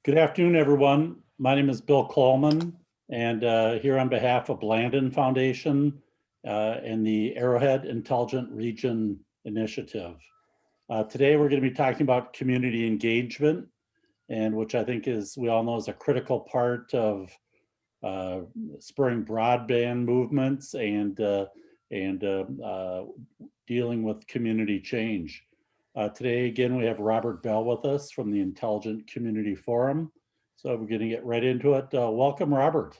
Good afternoon, everyone. My name is Bill Coleman, and here on behalf of Landon Foundation and the Arrowhead Intelligent Region Initiative. Today, we're going to be talking about community engagement, and which I think is, we all know, is a critical part of spurring broadband movements and dealing with community change. Today, again, we have Robert Bell with us from the Intelligent Community Forum. So we're going to get right into it. Welcome, Robert.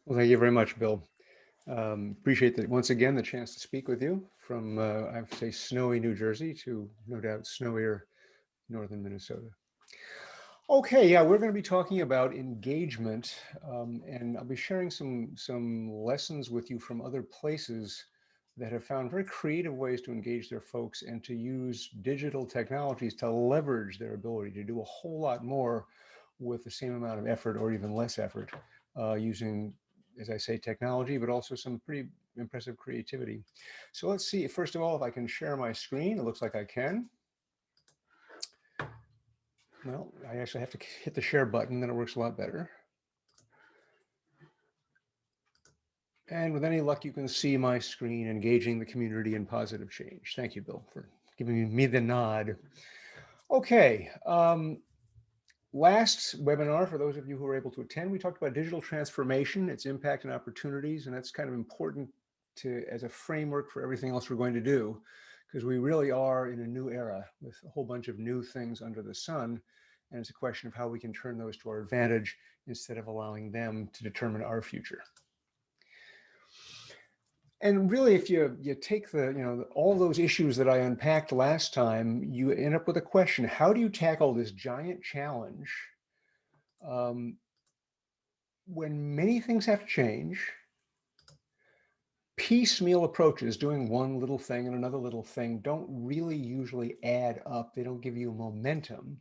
Well, thank you very much, Bill. Appreciate that once again, the chance to speak with you from, I would say, snowy New Jersey to no doubt snowier northern Minnesota. Okay, yeah, we're going to be talking about engagement, and I'll be sharing some lessons with you from other places that have found very creative ways to engage their folks and to use digital technologies to leverage their ability to do a whole lot more with the same amount of effort or even less effort using, as I say, technology, but also some pretty impressive creativity. So let's see, first of all, if I can share my screen. It looks like I can. Well, I actually have to hit the share button, then it works a lot better. And with any luck, you can see my screen engaging the community in positive change. Thank you, Bill, for giving me the nod. Okay. Last webinar, for those of you who were able to attend, we talked about digital transformation, its impact and opportunities, and that's kind of important as a framework for everything else we're going to do, because we really are in a new era with a whole bunch of new things under the sun, and it's a question of how we can turn those to our advantage instead of allowing them to determine our future. And really, if you take all those issues that I unpacked last time, you end up with a question: how do you tackle this giant challenge when many things have to change? Piecemeal approaches, doing one little thing and another little thing, don't really usually add up. They don't give you momentum.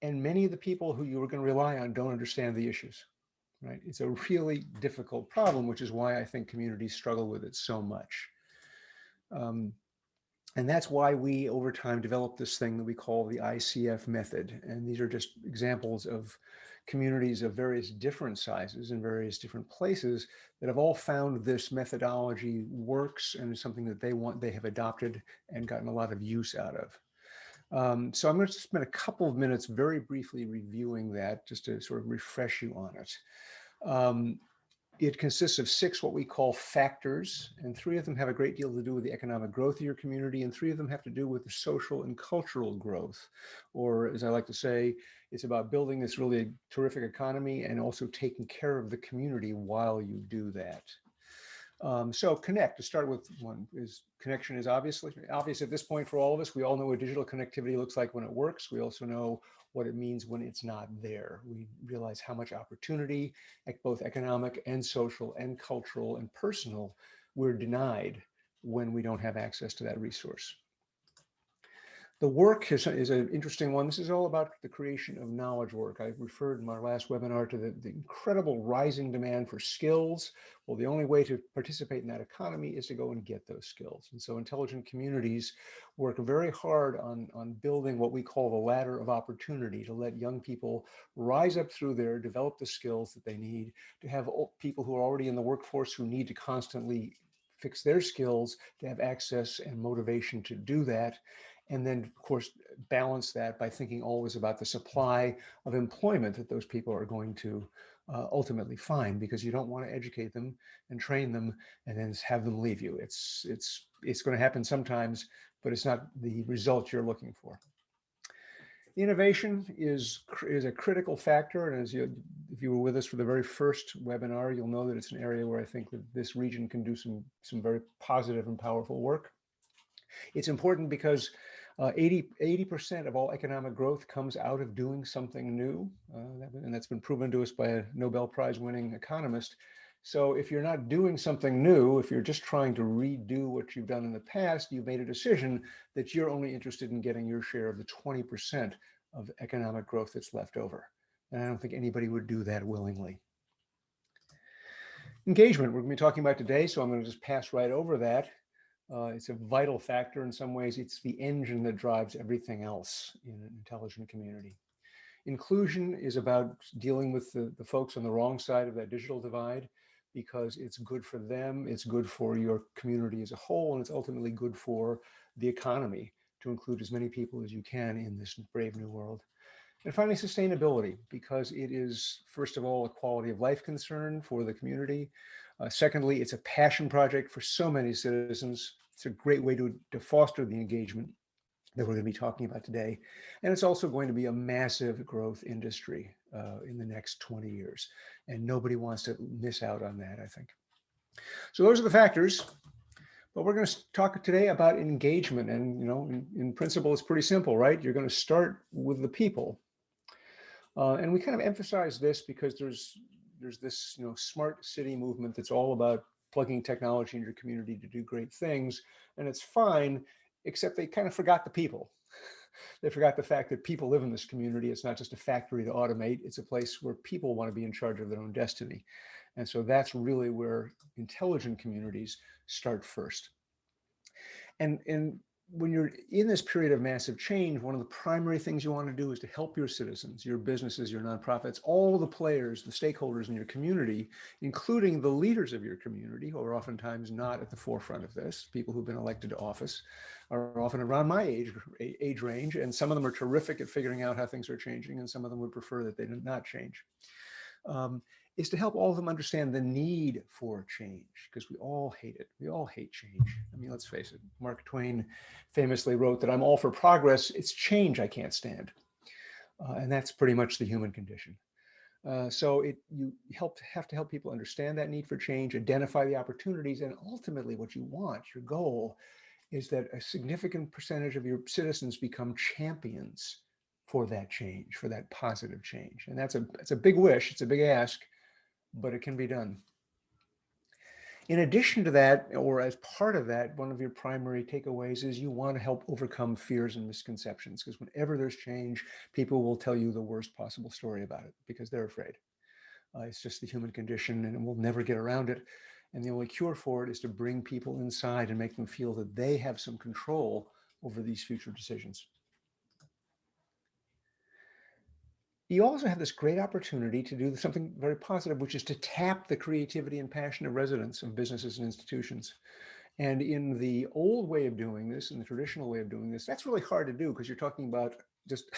And many of the people who you are going to rely on don't understand the issues. Right? It's a really difficult problem, which is why I think communities struggle with it so much. And that's why we, over time, developed this thing that we call the ICF Method. And these are just examples of communities of various different sizes in various different places that have all found this methodology works and is something that they have adopted and gotten a lot of use out of. So I'm going to spend a couple of minutes very briefly reviewing that, just to sort of refresh you on it. It consists of 6 what we call factors, and 3 of them have a great deal to do with the economic growth of your community, and 3 of them have to do with the social and cultural growth. Or, as I like to say, it's about building this really terrific economy and also taking care of the community while you do that. So connect, to start with, connection is obvious at this point for all of us. We all know what digital connectivity looks like when it works. We also know what it means when it's not there. We realize how much opportunity, both economic and social and cultural and personal, we're denied when we don't have access to that resource. The work is an interesting one. This is all about the creation of knowledge work. I referred in my last webinar to the incredible rising demand for skills. Well, the only way to participate in that economy is to go and get those skills. And so intelligent communities work very hard on building what we call the ladder of opportunity, to let young people rise up through there, develop the skills that they need, to have people who are already in the workforce who need to constantly fix their skills, to have access and motivation to do that. And then, of course, balance that by thinking always about the supply of employment that those people are going to ultimately find, because you don't want to educate them and train them and then have them leave you. It's going to happen sometimes, but it's not the result you're looking for. Innovation is a critical factor, and if you were with us for the very first webinar, you'll know that it's an area where I think that this region can do some very positive and powerful work. It's important because 80% of all economic growth comes out of doing something new, and that's been proven to us by a Nobel Prize winning economist. So if you're not doing something new, if you're just trying to redo what you've done in the past, you've made a decision that you're only interested in getting your share of the 20% of economic growth that's left over. And I don't think anybody would do that willingly. Engagement, we're going to be talking about today, so I'm going to just pass right over that. It's a vital factor. In some ways, it's the engine that drives everything else in an intelligent community. Inclusion is about dealing with the folks on the wrong side of that digital divide, because it's good for them, it's good for your community as a whole, and it's ultimately good for the economy to include as many people as you can in this brave new world. And finally, sustainability, because it is, first of all, a quality of life concern for the community. Secondly, it's a passion project for so many citizens. It's a great way to foster the engagement that we're going to be talking about today. And it's also going to be a massive growth industry in the next 20 years. And nobody wants to miss out on that, I think. So those are the factors. But we're going to talk today about engagement. And, in principle, it's pretty simple, right? You're going to start with the people. And we kind of emphasize this because there's this smart city movement that's all about plugging technology in your community to do great things, and it's fine, except they kind of forgot the people. They forgot the fact that people live in this community. It's not just a factory to automate. It's a place where people want to be in charge of their own destiny. And so that's really where intelligent communities start first. And when you're in this period of massive change, one of the primary things you want to do is to help your citizens, your businesses, your nonprofits, all the players, the stakeholders in your community, including the leaders of your community, who are oftentimes not at the forefront of this. People who've been elected to office are often around my age range, and some of them are terrific at figuring out how things are changing, and some of them would prefer that they did not change. Is to help all of them understand the need for change, because we all hate it. We all hate change. I mean, let's face it. Mark Twain famously wrote that I'm all for progress. It's change I can't stand. And that's pretty much the human condition. So you have to help people understand that need for change, identify the opportunities, and ultimately what you want, your goal, is that a significant percentage of your citizens become champions for that change, for that positive change. And that's a big wish. It's a big ask, but it can be done. In addition to that, or as part of that, one of your primary takeaways is you want to help overcome fears and misconceptions, because whenever there's change, people will tell you the worst possible story about it because they're afraid. It's just the human condition, and we'll never get around it. And the only cure for it is to bring people inside and make them feel that they have some control over these future decisions. You also have this great opportunity to do something very positive, which is to tap the creativity and passion of residents of businesses and institutions. And in the old way of doing this, in the traditional way of doing this, that's really hard to do because you're talking about just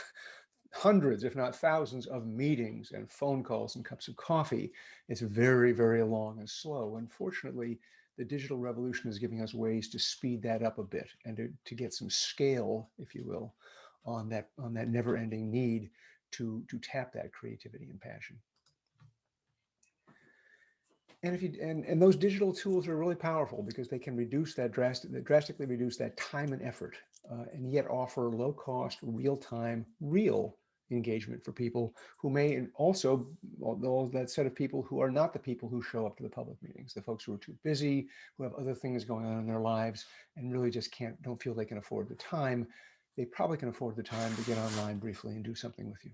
hundreds, if not thousands, of meetings and phone calls and cups of coffee. It's very, very long and slow. Unfortunately, the digital revolution is giving us ways to speed that up a bit and to get some scale, if you will, on that never-ending need to tap that creativity and passion. And those digital tools are really powerful because they can reduce that drastically reduce that time and effort, and yet offer low cost, real time, real engagement for people who may also, all that set of people who are not the people who show up to the public meetings, the folks who are too busy, who have other things going on in their lives and really just don't feel they can afford the time. They probably can afford the time to get online briefly and do something with you.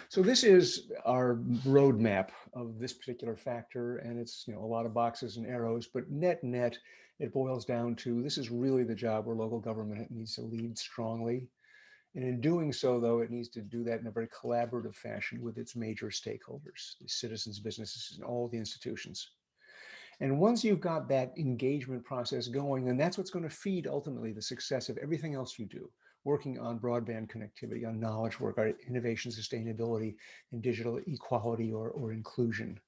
So this is our roadmap of this particular factor, and it's a lot of boxes and arrows, but net, it boils down to this is really the job where local government needs to lead strongly. And in doing so, though, it needs to do that in a very collaborative fashion with its major stakeholders, the citizens, businesses, and all the institutions. And once you've got that engagement process going, then that's what's going to feed ultimately the success of everything else you do, working on broadband connectivity, on knowledge work, our innovation, sustainability, and digital equality or inclusion.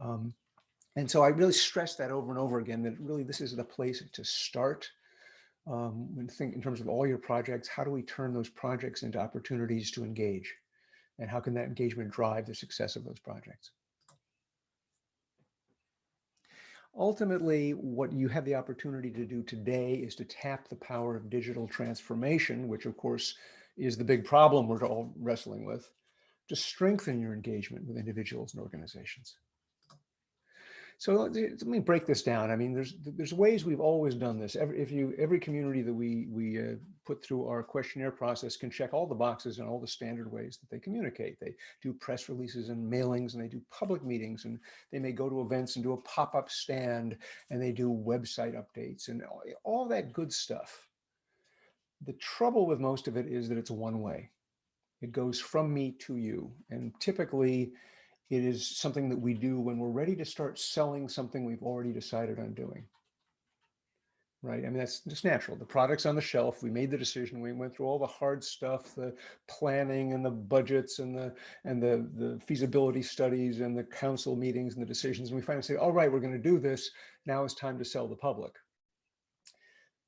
And so I really stress that over and over again, that really this is the place to start. When think in terms of all your projects, how do we turn those projects into opportunities to engage? And how can that engagement drive the success of those projects? Ultimately, what you have the opportunity to do today is to tap the power of digital transformation, which of course is the big problem we're all wrestling with, to strengthen your engagement with individuals and organizations. So let me break this down. I mean, there's ways we've always done this. Every community that we put through our questionnaire process can check all the boxes and all the standard ways that they communicate. They do press releases and mailings, and they do public meetings, and they may go to events and do a pop-up stand, and they do website updates and all that good stuff. The trouble with most of it is that it's one way. It goes from me to you. And typically it is something that we do when we're ready to start selling something we've already decided on doing. Right? I mean, that's just natural. The product's on the shelf. We made the decision. We went through all the hard stuff, the planning and the budgets and the feasibility studies and the council meetings and the decisions. And we finally say, all right, we're going to do this. Now it's time to sell the public.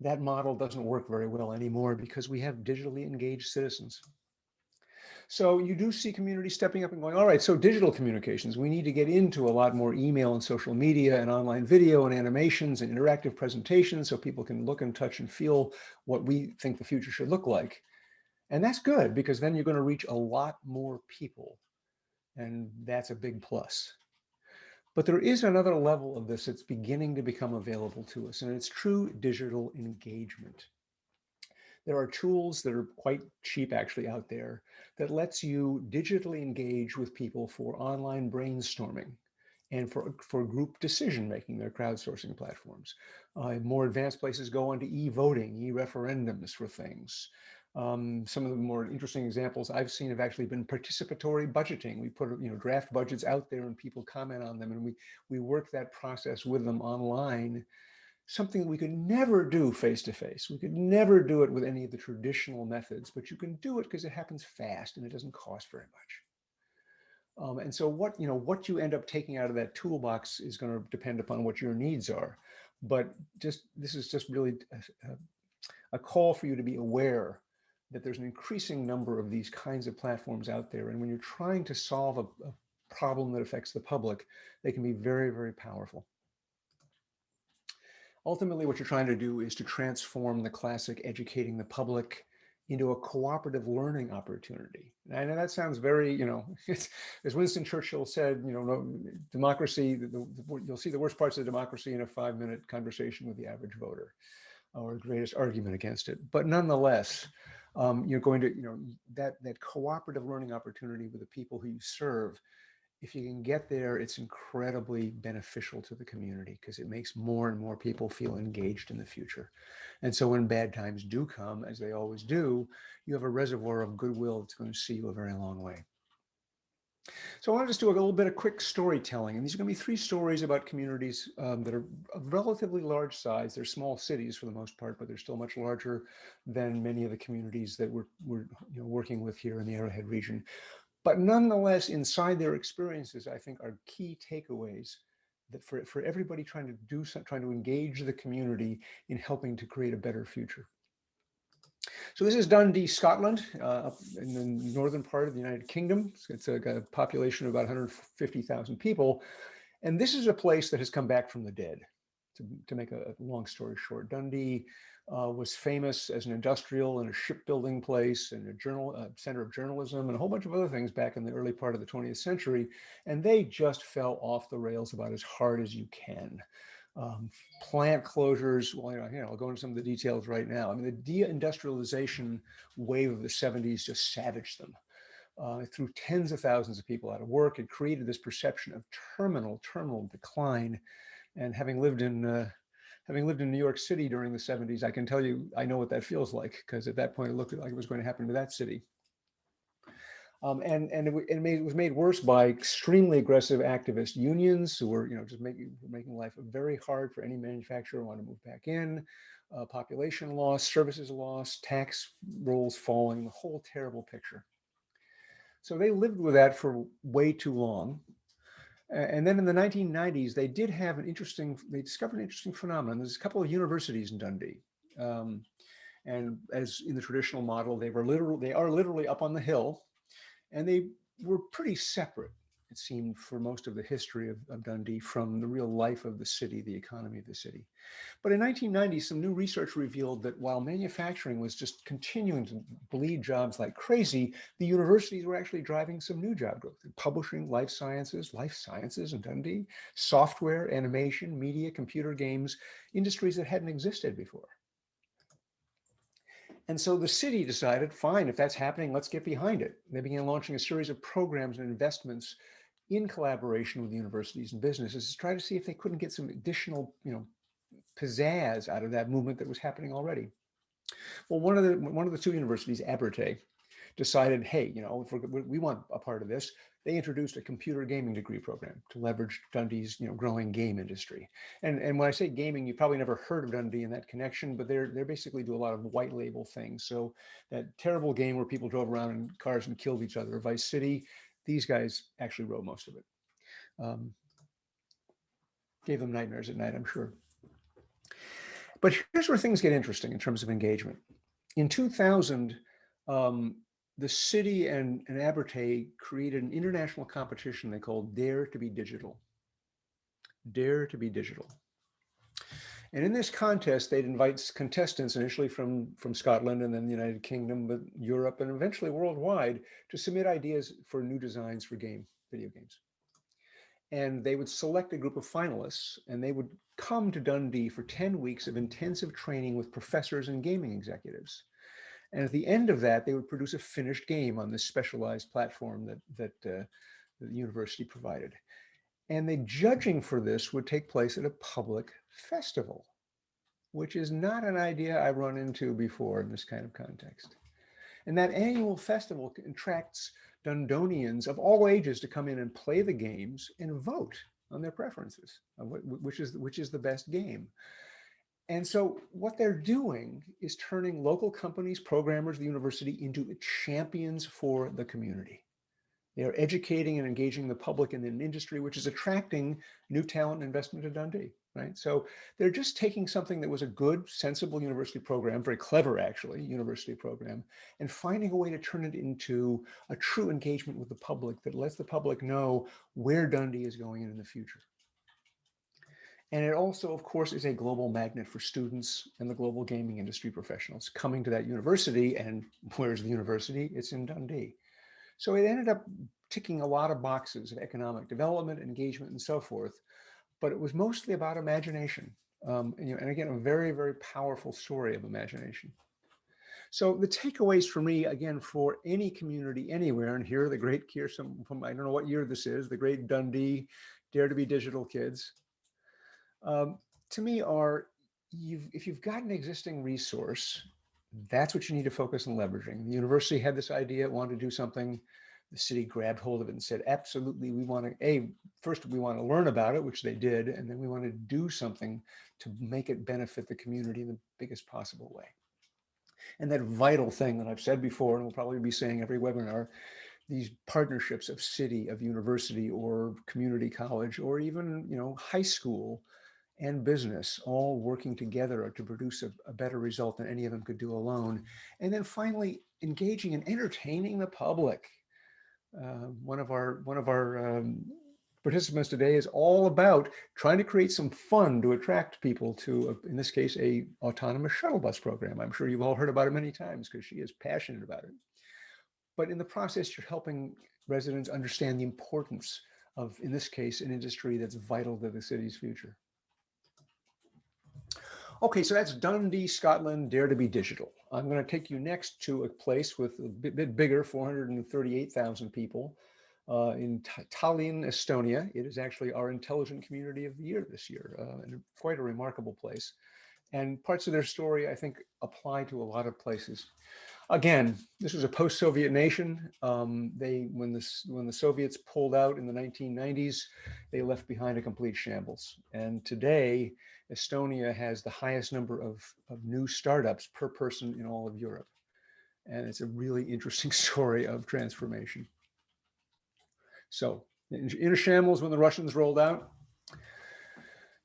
That model doesn't work very well anymore because we have digitally engaged citizens. So you do see communities stepping up and going, all right, so digital communications, we need to get into a lot more email and social media and online video and animations and interactive presentations so people can look and touch and feel what we think the future should look like. And that's good because then you're going to reach a lot more people. And that's a big plus. But there is another level of this that's beginning to become available to us, and it's true digital engagement. There are tools that are quite cheap actually out there that lets you digitally engage with people for online brainstorming and for group decision making, their crowdsourcing platforms. More advanced places go on to e-voting, e-referendums for things. Some of the more interesting examples I've seen have actually been participatory budgeting. We put draft budgets out there and people comment on them, and we work that process with them online. Something we could never do face-to-face. We could never do it with any of the traditional methods, but you can do it because it happens fast and it doesn't cost very much. And so what you end up taking out of that toolbox is going to depend upon what your needs are. But this is just really a call for you to be aware that there's an increasing number of these kinds of platforms out there. And when you're trying to solve a problem that affects the public, they can be very, very powerful. Ultimately, what you're trying to do is to transform the classic educating the public into a cooperative learning opportunity. And I know that sounds very, as Winston Churchill said, democracy, you'll see the worst parts of democracy in a 5-minute conversation with the average voter, or the greatest argument against it. But nonetheless, you're going to, that cooperative learning opportunity with the people who you serve, if you can get there, it's incredibly beneficial to the community because it makes more and more people feel engaged in the future. And so when bad times do come, as they always do, you have a reservoir of goodwill that's going to see you a very long way. So I want to just do a little bit of quick storytelling. And these are going to be 3 stories about communities that are of relatively large size. They're small cities for the most part, but they're still much larger than many of the communities that we're working with here in the Arrowhead region. But nonetheless, inside their experiences, I think are key takeaways that for everybody trying to engage the community in helping to create a better future. So this is Dundee, Scotland, up in the northern part of the United Kingdom. It's got a population of about 150,000 people. And this is a place that has come back from the dead. To make a long story short, Dundee was famous as an industrial and a shipbuilding place and a center of journalism and a whole bunch of other things back in the early part of the 20th century. And they just fell off the rails about as hard as you can. Plant closures, well, I'll go into some of the details right now. I mean, the deindustrialization wave of the 70s just savaged them. It threw tens of thousands of people out of work. It created this perception of terminal decline. And having lived in New York City during the 70s, I can tell you, I know what that feels like, because at that point it looked like it was going to happen to that city. And it was made worse by extremely aggressive activist unions who were, just making life very hard for any manufacturer who wanted to move back in. Population loss, services loss, tax rolls falling, the whole terrible picture. So they lived with that for way too long. And then in the 1990s, they discovered an interesting phenomenon. There's a couple of universities in Dundee. And as in the traditional model, they are literally up on the hill, and they were pretty separate, it seemed, for most of the history of Dundee from the real life of the city, the economy of the city. But in 1990, some new research revealed that while manufacturing was just continuing to bleed jobs like crazy, the universities were actually driving some new job growth in publishing, life sciences in Dundee, software, animation, media, computer games, industries that hadn't existed before. And so the city decided, fine, if that's happening, let's get behind it. They began launching a series of programs and investments in collaboration with universities and businesses to try to see if they couldn't get some additional, pizzazz out of that movement that was happening already. Well, one of the 2 universities, Abertay, decided, hey, if we want a part of this, they introduced a computer gaming degree program to leverage Dundee's growing game industry. And when I say gaming, you probably never heard of Dundee in that connection, but they're basically do a lot of white label things. So that terrible game where people drove around in cars and killed each other, Vice City, these guys actually wrote most of it. Gave them nightmares at night, I'm sure. But here's where things get interesting in terms of engagement. In 2000, the city and Abertay created an international competition they called Dare to be Digital. Dare to be Digital. And in this contest, they'd invite contestants initially from Scotland and then the United Kingdom, but Europe and eventually worldwide to submit ideas for new designs for video games. And they would select a group of finalists and they would come to Dundee for 10 weeks of intensive training with professors and gaming executives. And at the end of that, they would produce a finished game on this specialized platform that the university provided. And the judging for this would take place at a public festival, which is not an idea I've run into before in this kind of context. And that annual festival attracts Dundonians of all ages to come in and play the games and vote on their preferences, which is the best game. And so what they're doing is turning local companies, programmers, the university into champions for the community. They are educating and engaging the public in an industry which is attracting new talent and investment to Dundee, right? So they're just taking something that was a good, sensible university program, very clever actually, university program, and finding a way to turn it into a true engagement with the public that lets the public know where Dundee is going in the future. And it also, of course, is a global magnet for students and the global gaming industry professionals coming to that university. And where's the university? It's in Dundee. So it ended up ticking a lot of boxes of economic development, engagement, and so forth. But it was mostly about imagination. And again, a very, very powerful story of imagination. So the takeaways for me, again, for any community anywhere, and here are the great, here's some from, I don't know what year this is, the great Dundee Dare to be Digital kids. To me are, if you've got an existing resource, that's what you need to focus on leveraging. The university had this idea, wanted to do something. The city grabbed hold of it and said, absolutely, we want to, first we want to learn about it, which they did, and then we want to do something to make it benefit the community in the biggest possible way. And that vital thing that I've said before, and we'll probably be saying every webinar, these partnerships of city, of university, or community college, or even high school and business all working together to produce a better result than any of them could do alone. And then finally, engaging and entertaining the public. One of our participants today is all about trying to create some fun to attract people to, in this case, a autonomous shuttle bus program. I'm sure you've all heard about it many times because she is passionate about it. But in the process, you're helping residents understand the importance of, in this case, an industry that's vital to the city's future. Okay, so that's Dundee, Scotland, Dare to be Digital. I'm going to take you next to a place with a bit bigger, 438,000 people in Tallinn, Estonia. It is actually our Intelligent Community of the Year this year, and quite a remarkable place. And parts of their story, I think, apply to a lot of places. Again, this was a post-Soviet nation. When the Soviets pulled out in the 1990s, they left behind a complete shambles. And today, Estonia has the highest number of new startups per person in all of Europe. And it's a really interesting story of transformation. So in a shambles when the Russians rolled out,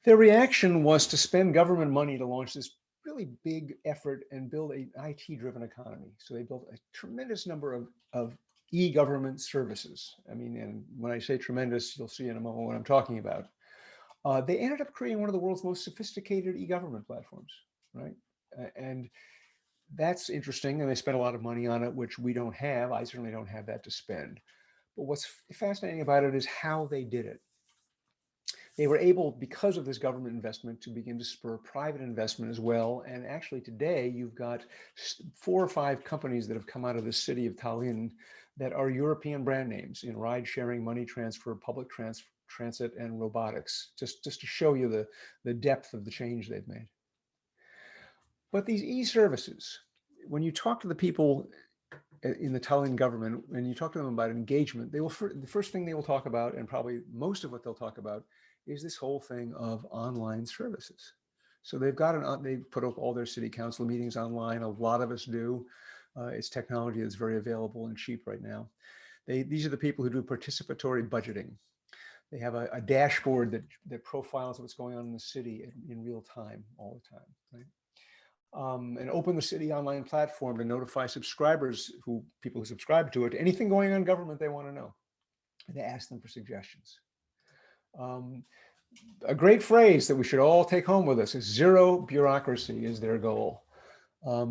their reaction was to spend government money to launch this really big effort and build an IT-driven economy. So they built a tremendous number of e-government services. I mean, and when I say tremendous, you'll see in a moment what I'm talking about. They ended up creating one of the world's most sophisticated e-government platforms, right? And that's interesting. And they spent a lot of money on it, which we don't have. I certainly don't have that to spend. But what's fascinating about it is how they did it. They were able, because of this government investment, to begin to spur private investment as well. And actually today, you've got 4 or 5 companies that have come out of the city of Tallinn that are European brand names in ride sharing, money transfer, public transit, and robotics, just to show you the depth of the change they've made. But these e-services, when you talk to the people in the Tallinn government, when you talk to them about engagement, they will, the first thing they will talk about, and probably most of what they'll talk about, is this whole thing of online services. So they've got they put up all their city council meetings online. A lot of us do. It's technology that's very available and cheap right now. These are the people who do participatory budgeting. They have a dashboard that profiles what's going on in the city in real time, all the time, right? And Open the City online platform to notify subscribers, people who subscribe to it, anything going on in government they want to know, and to ask them for suggestions. A great phrase that we should all take home with us is zero bureaucracy is their goal.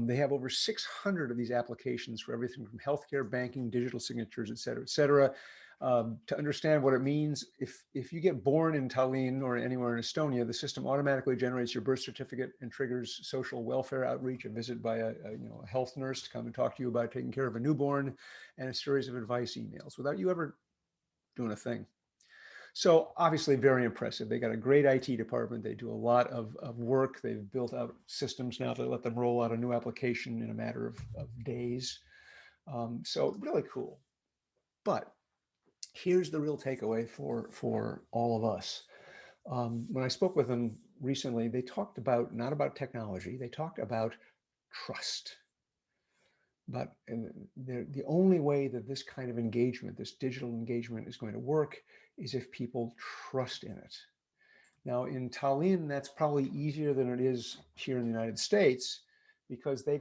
They have over 600 of these applications for everything from healthcare, banking, digital signatures, et cetera, et cetera. To understand what it means, if you get born in Tallinn or anywhere in Estonia, the system automatically generates your birth certificate and triggers social welfare outreach, a visit by a health nurse to come and talk to you about taking care of a newborn, and a series of advice emails without you ever doing a thing. So obviously very impressive. They got a great IT department. They do a lot of work. They've built out systems now to let them roll out a new application in a matter of days. So really cool. But here's the real takeaway for all of us. When I spoke with them recently, they talked about, not about technology, they talked about trust. But the only way that this kind of engagement, this digital engagement, is going to work is if people trust in it. Now in Tallinn, that's probably easier than it is here in the United States, because they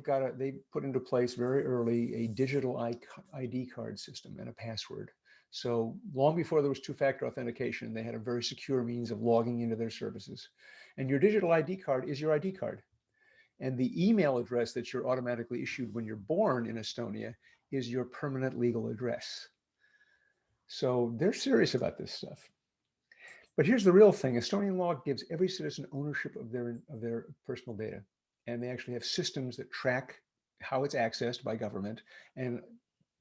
put into place very early a digital ID card system and a password. So long before there was two-factor authentication, they had a very secure means of logging into their services. And your digital ID card is your ID card. And the email address that you're automatically issued when you're born in Estonia is your permanent legal address. So they're serious about this stuff. But here's the real thing. Estonian law gives every citizen ownership of their personal data. And they actually have systems that track how it's accessed by government and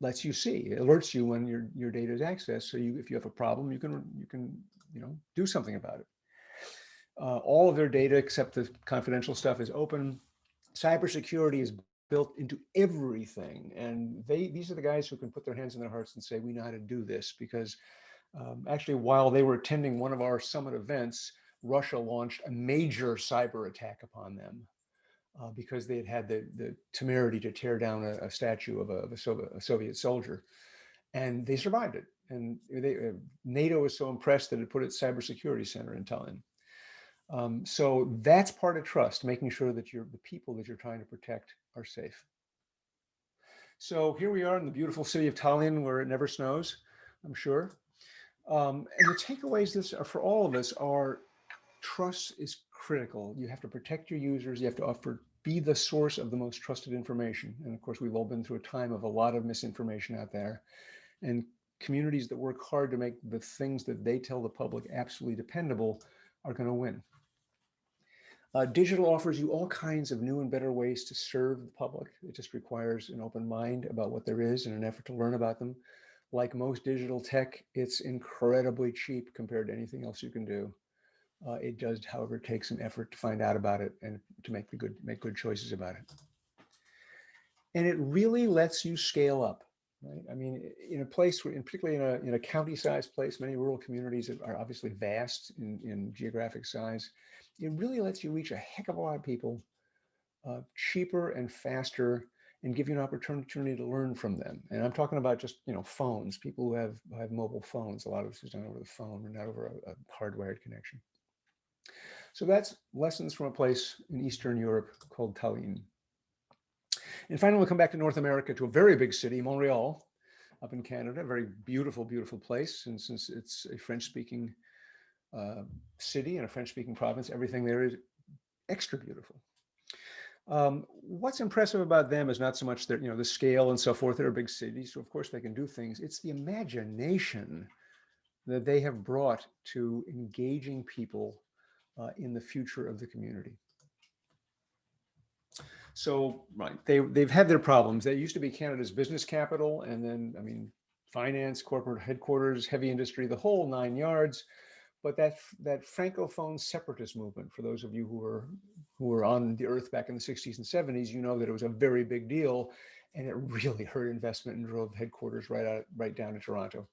lets you see, it alerts you when your data is accessed. So if you have a problem, you can do something about it. All of their data, except the confidential stuff, is open. Cybersecurity is built into everything. And these are the guys who can put their hands in their hearts and say, we know how to do this. Because actually, while they were attending one of our summit events, Russia launched a major cyber attack upon them because they had the temerity to tear down a statue of a Soviet soldier. And they survived it. And NATO was so impressed that it put its cybersecurity center in Tallinn. So that's part of trust, making sure that the people that you're trying to protect are safe. So here we are in the beautiful city of Tallinn, where it never snows, I'm sure. And the takeaways for all of us are trust is critical. You have to protect your users. You have to be the source of the most trusted information. And of course, we've all been through a time of a lot of misinformation out there. And communities that work hard to make the things that they tell the public absolutely dependable are going to win. Digital offers you all kinds of new and better ways to serve the public. It just requires an open mind about what there is and an effort to learn about them. Like most digital tech, it's incredibly cheap compared to anything else you can do. It does, however, take some effort to find out about it and to make good choices about it. And it really lets you scale up, right? I mean, in a place where, particularly in a county-sized place, many rural communities are obviously vast in geographic size. It really lets you reach a heck of a lot of people cheaper and faster, and give you an opportunity to learn from them. And I'm talking about just phones. People who have mobile phones. A lot of this is done over the phone and not over a hardwired connection. So that's lessons from a place in Eastern Europe called Tallinn. And finally, we'll come back to North America, to a very big city, Montreal, up in Canada. A very beautiful, beautiful place. And since it's a French-speaking city and a French-speaking province, everything there is extra beautiful. What's impressive about them is not so much their, the scale and so forth. They're a big city, so of course they can do things. It's the imagination that they have brought to engaging people in the future of the community. So, right, they've had their problems. They used to be Canada's business capital, and then, I mean, finance, corporate headquarters, heavy industry, the whole 9 yards. But that Francophone separatist movement, for those of you who were on the earth back in the 60s and 70s, you know that it was a very big deal. and it really hurt investment and drove headquarters right down to Toronto.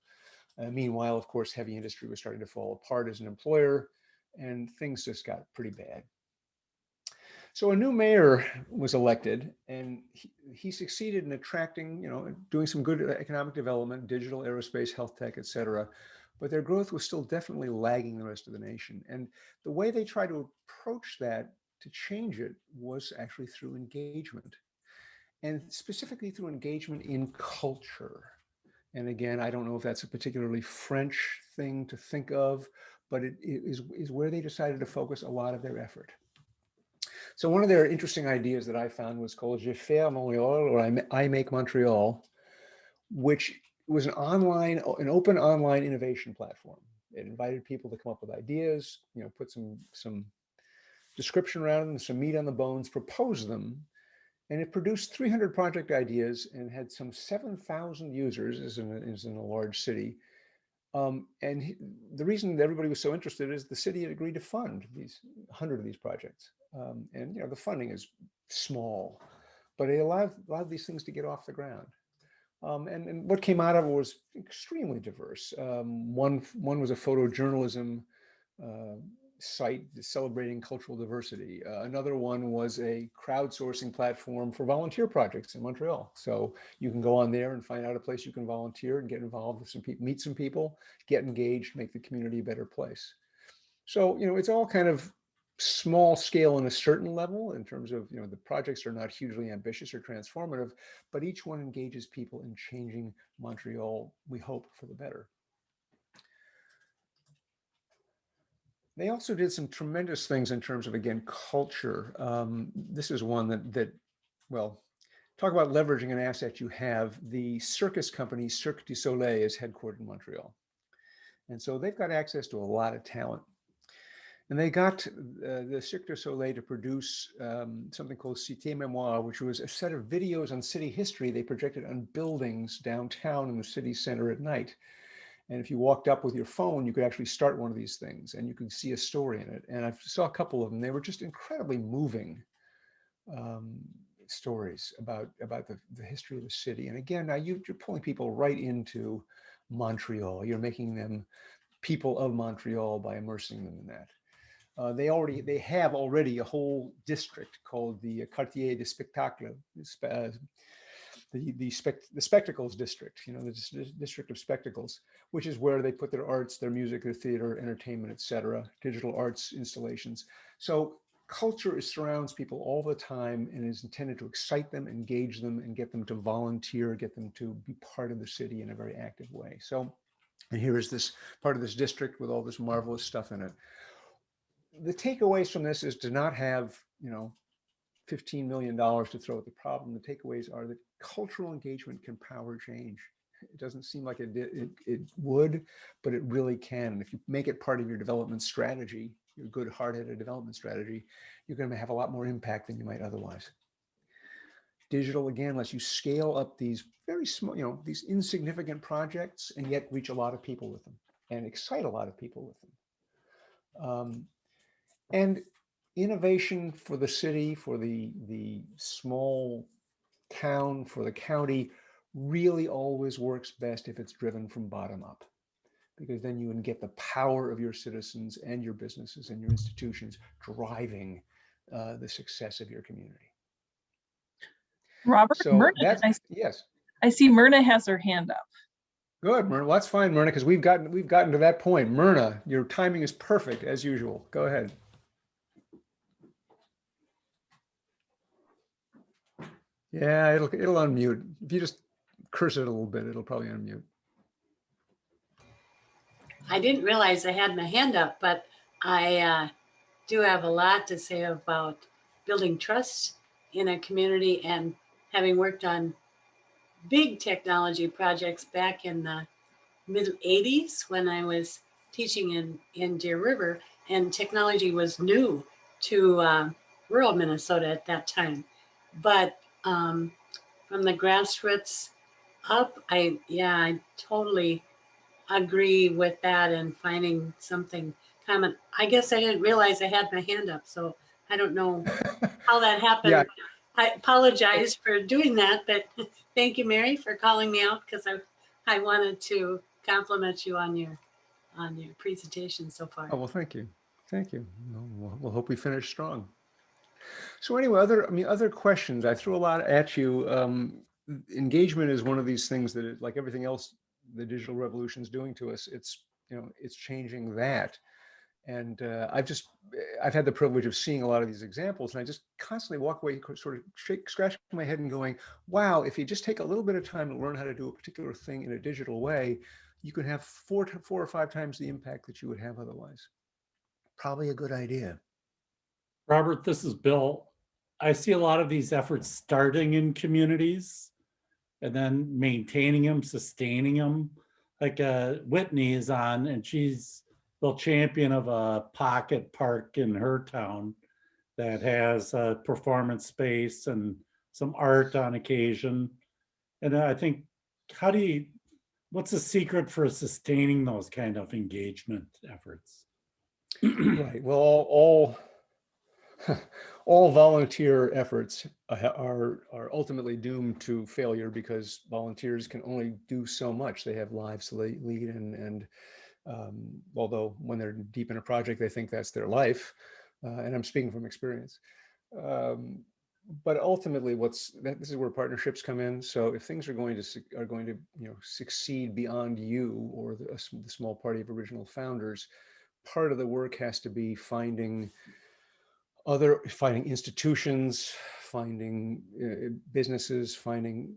Meanwhile, of course, heavy industry was starting to fall apart as an employer, and things just got pretty bad. So a new mayor was elected, and he succeeded in attracting, doing some good economic development, digital, aerospace, health tech, et cetera. But their growth was still definitely lagging the rest of the nation. And the way they tried to approach that to change it was actually through engagement, and specifically through engagement in culture. And again, I don't know if that's a particularly French thing to think of, but it is where they decided to focus a lot of their effort. So one of their interesting ideas that I found was called Je fais Montréal, or I make Montreal, which was an open online innovation platform. It invited people to come up with ideas, put some description around them, some meat on the bones, propose them, and it produced 300 project ideas and had some 7,000 users, as in a large city. The reason that everybody was so interested is the city had agreed to fund 100 of these projects. And the funding is small, but it allowed these things to get off the ground. And what came out of it was extremely diverse. One was a photojournalism site celebrating cultural diversity. Another one was a crowdsourcing platform for volunteer projects in Montreal. So you can go on there and find out a place you can volunteer and get involved with some people, meet some people, get engaged, make the community a better place. So, it's all kind of small scale on a certain level in terms of, the projects are not hugely ambitious or transformative, but each one engages people in changing Montreal, we hope, for the better. They also did some tremendous things in terms of, again, culture. This is one that, well, talk about leveraging an asset you have. The circus company Cirque du Soleil is headquartered in Montreal. And so they've got access to a lot of talent. And they got the Cirque du Soleil to produce something called Cité Mémoire, which was a set of videos on city history they projected on buildings downtown in the city center at night. And if you walked up with your phone, you could actually start one of these things and you could see a story in it. And I saw a couple of them. They were just incredibly moving stories about the history of the city. And again, now you're pulling people right into Montreal. You're making them people of Montreal by immersing them in that. They have already a whole district called the Quartier des Spectacles, the spectacles district, the district of spectacles, which is where they put their arts, their music, their theater, entertainment, etc., digital arts installations. So culture surrounds people all the time and is intended to excite them, engage them, and get them to volunteer, get them to be part of the city in a very active way. So, and here is this part of this district with all this marvelous stuff in it. The takeaways from this is to not have, $15 million to throw at the problem. The takeaways are that cultural engagement can power change. It doesn't seem like it would, but it really can. And if you make it part of your development strategy, your good hard-headed development strategy, you're going to have a lot more impact than you might otherwise. Digital, again, lets you scale up these very small, these insignificant projects and yet reach a lot of people with them and excite a lot of people with them. And innovation for the city, for the small town, for the county, really always works best if it's driven from bottom up, because then you can get the power of your citizens and your businesses and your institutions driving the success of your community. Robert, So Myrna, yes. I see Myrna has her hand up. Good, Myrna. Well, that's fine, Myrna, because we've gotten to that point. Myrna, your timing is perfect as usual. Go ahead. Yeah, it'll unmute. If you just curse it a little bit, it'll probably unmute. I didn't realize I had my hand up, but I do have a lot to say about building trust in a community, and having worked on big technology projects back in the mid-'80s when I was teaching in Deer River, and technology was new to rural Minnesota at that time. But from the grassroots up, I totally agree with that, and finding something common. I guess I didn't realize I had my hand up, so I don't know how that happened. Yeah. I apologize for doing that, but thank you, Mary, for calling me out because I wanted to compliment you on your presentation so far. Oh, well, thank you. Thank you. We'll hope we finish strong. So anyway, other questions. I threw a lot at you. Engagement is one of these things that, like everything else, the digital revolution is doing to us. It's changing that. And I've had the privilege of seeing a lot of these examples, and I just constantly walk away sort of scratching my head and going, wow, if you just take a little bit of time to learn how to do a particular thing in a digital way, you can have four or five times the impact that you would have otherwise. Probably a good idea. Robert, this is Bill. I see a lot of these efforts starting in communities and then maintaining them, sustaining them. Like Whitney is on, and she's the champion of a pocket park in her town that has a performance space and some art on occasion. And I think, what's the secret for sustaining those kind of engagement efforts? Right. Well, all volunteer efforts are ultimately doomed to failure because volunteers can only do so much. They have lives to lead, and although when they're deep in a project, they think that's their life, and I'm speaking from experience. But ultimately, this is where partnerships come in. So if things are going to succeed beyond you or the small party of original founders, part of the work has to be finding institutions, finding businesses, finding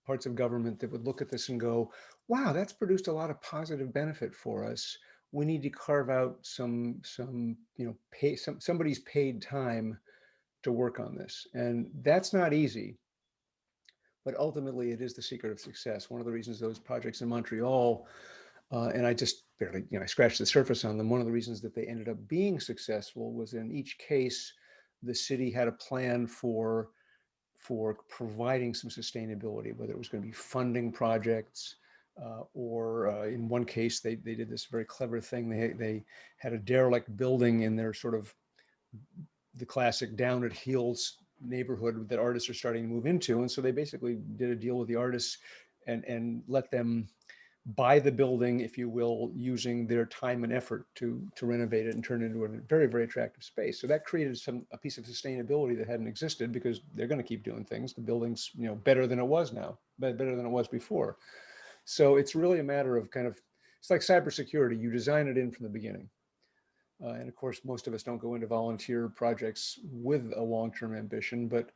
parts of government that would look at this and go, wow, that's produced a lot of positive benefit for us. We need to carve out somebody's paid time to work on this. And that's not easy, but ultimately it is the secret of success. One of the reasons those projects in Montreal, and I just barely, I scratched the surface on them. One of the reasons that they ended up being successful was in each case, the city had a plan for providing some sustainability, whether it was going to be funding projects, or in one case, they did this very clever thing. They had a derelict building in their sort of the classic down at heels neighborhood that artists are starting to move into. And so they basically did a deal with the artists and let them buy the building, if you will, using their time and effort to renovate it and turn it into a very, very attractive space. So that created a piece of sustainability that hadn't existed because they're going to keep doing things. The building's better than it was now, but better than it was before. So it's really a matter of it's like cybersecurity. You design it in from the beginning. And of course, most of us don't go into volunteer projects with a long-term ambition, but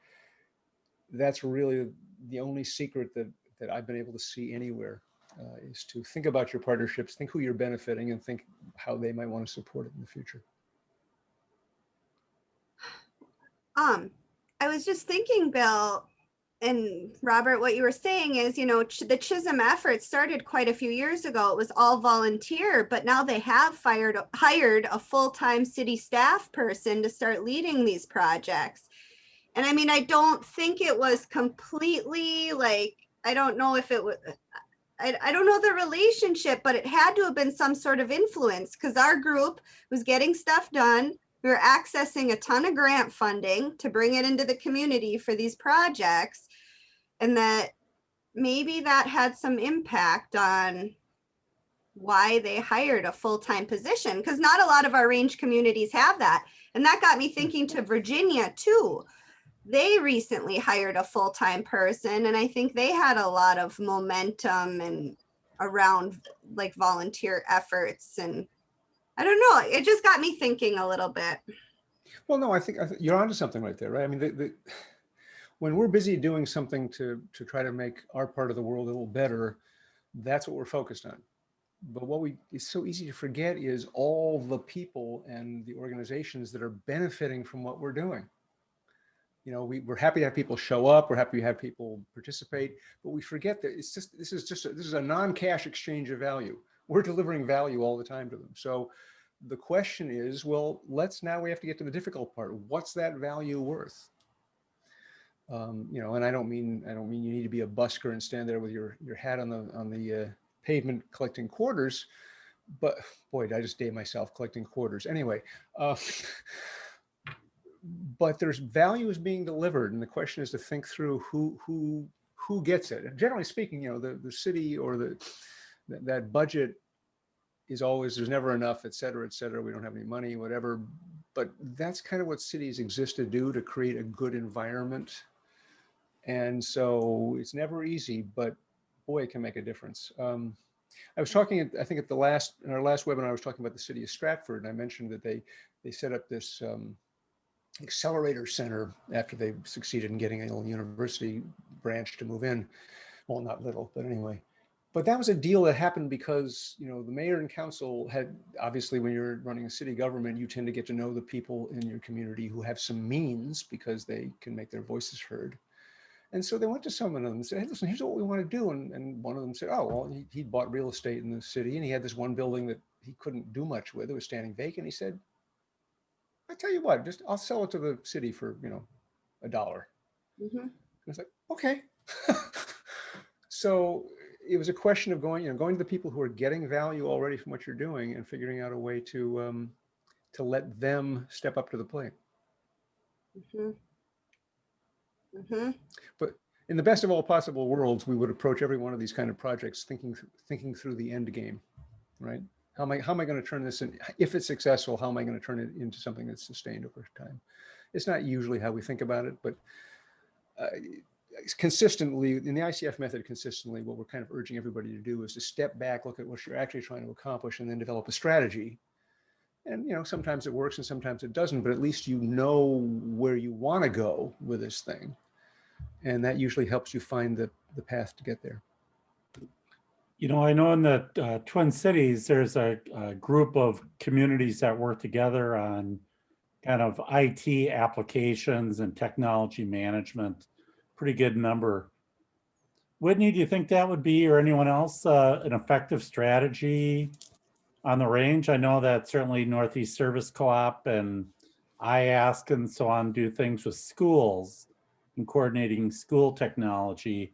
that's really the only secret that I've been able to see anywhere, is to think about your partnerships, think who you're benefiting, and think how they might want to support it in the future. I was just thinking, Bill and Robert, what you were saying is, the Chisholm effort started quite a few years ago. It was all volunteer, but now they have hired a full-time city staff person to start leading these projects. And I mean, I don't think it was completely I don't know if it was, I don't know the relationship, but it had to have been some sort of influence because our group was getting stuff done. We were accessing a ton of grant funding to bring it into the community for these projects. And that maybe that had some impact on why they hired a full-time position, because not a lot of our range communities have that. And that got me thinking to Virginia too. They recently hired a full-time person, and I think they had a lot of momentum and around volunteer efforts. And I don't know, it just got me thinking a little bit. Well, no, I think you're onto something right there, right? I mean, when we're busy doing something to try to make our part of the world a little better, that's what we're focused on. But it's so easy to forget is all the people and the organizations that are benefiting from what we're doing. We're happy to have people show up. We're happy to have people participate, but we forget that this is a non-cash exchange of value. We're delivering value all the time to them. So the question is, well, now we have to get to the difficult part. What's that value worth? And I don't mean you need to be a busker and stand there with your hat on the pavement collecting quarters, but boy, did I just date myself collecting quarters. Anyway, but there's value is being delivered, and the question is to think through who gets it. And generally speaking, you know, the city or that budget is always, there's never enough, et cetera, we don't have any money, whatever. But that's kind of what cities exist to do, to create a good environment. And so it's never easy, but boy, it can make a difference. I was talking, I think in our last webinar, I was talking about the city of Stratford, and I mentioned that they set up this accelerator center after they succeeded in getting a little university branch to move in. Well, not little, but anyway. But that was a deal that happened because, you know, the mayor and council had, obviously when you're running a city government, you tend to get to know the people in your community who have some means because they can make their voices heard. And so they went to some of them and said, hey, listen, here's what we want to do. And one of them said, oh, well, he'd bought real estate in the city and he had this one building that he couldn't do much with. It was standing vacant. He said, I tell you what, just I'll sell it to the city for, you know, $1. Mhm. And I was like, okay. So it was a question of going to the people who are getting value already from what you're doing and figuring out a way to let them step up to the plate. Mhm. Mhm. But in the best of all possible worlds, we would approach every one of these kind of projects thinking through the end game, right? How am I going to turn this in? If it's successful, how am I going to turn it into something that's sustained over time? It's not usually how we think about it, but consistently in the ICF method, what we're kind of urging everybody to do is to step back, look at what you're actually trying to accomplish, and then develop a strategy. And, you know, sometimes it works and sometimes it doesn't, but at least you know where you want to go with this thing. And that usually helps you find the path to get there. You know, I know in the Twin Cities, there's a group of communities that work together on kind of IT applications and technology management. Pretty good number. Whitney, do you think that would be, or anyone else, an effective strategy on the range? I know that certainly Northeast Service Co-op and IASC and so on do things with schools and coordinating school technology.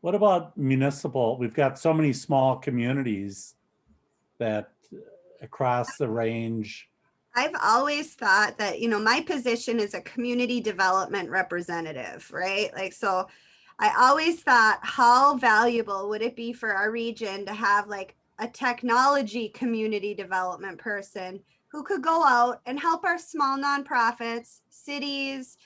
What about municipal? We've got so many small communities that across the range. I've always thought that, you know, my position is a community development representative, right? Like, so I always thought, how valuable would it be for our region to have like a technology community development person who could go out and help our small nonprofits, cities,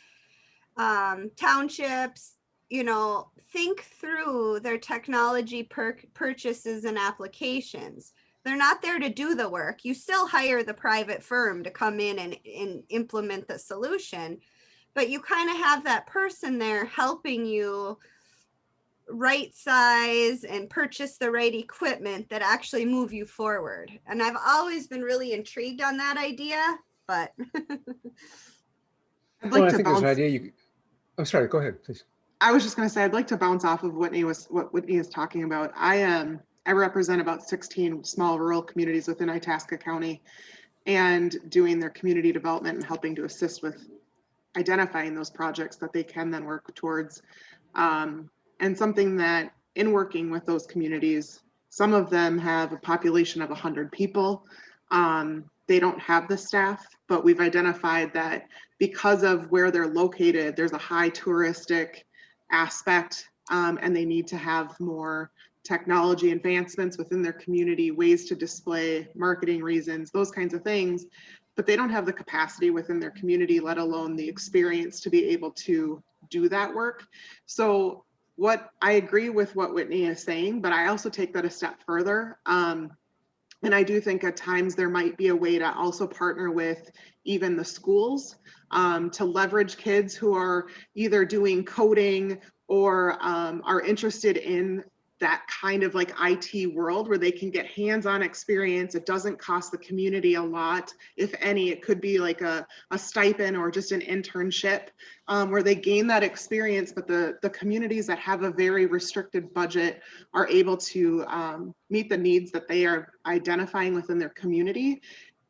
townships, you know, think through their technology purchases and applications. They're not there to do the work. You still hire the private firm to come in and implement the solution, but you kind of have that person there helping you right size and purchase the right equipment that actually move you forward. And I've always been really intrigued on that idea, but I'd Well, like I to think there's an bounce. idea you. I'm sorry. Go ahead, please. I was just going to say I'd like to bounce off of what Whitney is talking about. I represent about 16 small rural communities within Itasca County, and doing their community development and helping to assist with identifying those projects that they can then work towards. And something that in working with those communities, some of them have a population of 100 people. They don't have the staff, but we've identified that because of where they're located, there's a high touristic aspect, and they need to have more technology advancements within their community, ways to display, marketing reasons, those kinds of things. But they don't have the capacity within their community, let alone the experience to be able to do that work. So what I agree with what Whitney is saying, but I also take that a step further. And I do think at times there might be a way to also partner with even the schools, to leverage kids who are either doing coding or are interested in that kind of like IT world where they can get hands-on experience. It doesn't cost the community a lot, if any. It could be like a stipend or just an internship, where they gain that experience, but the communities that have a very restricted budget are able to meet the needs that they are identifying within their community.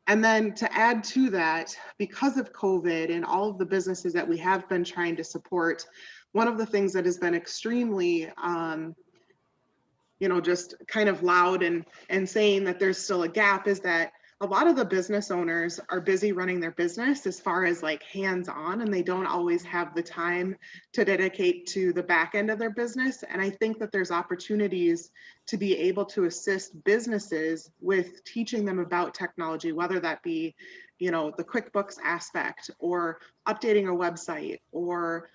And then to add to that, because of COVID and all of the businesses that we have been trying to support, one of the things that has been extremely just kind of loud and saying that there's still a gap is that a lot of the business owners are busy running their business as far as like hands-on, and they don't always have the time to dedicate to the back end of their business. And I think that there's opportunities to be able to assist businesses with teaching them about technology, whether that be, you know, the QuickBooks aspect, or updating a website, or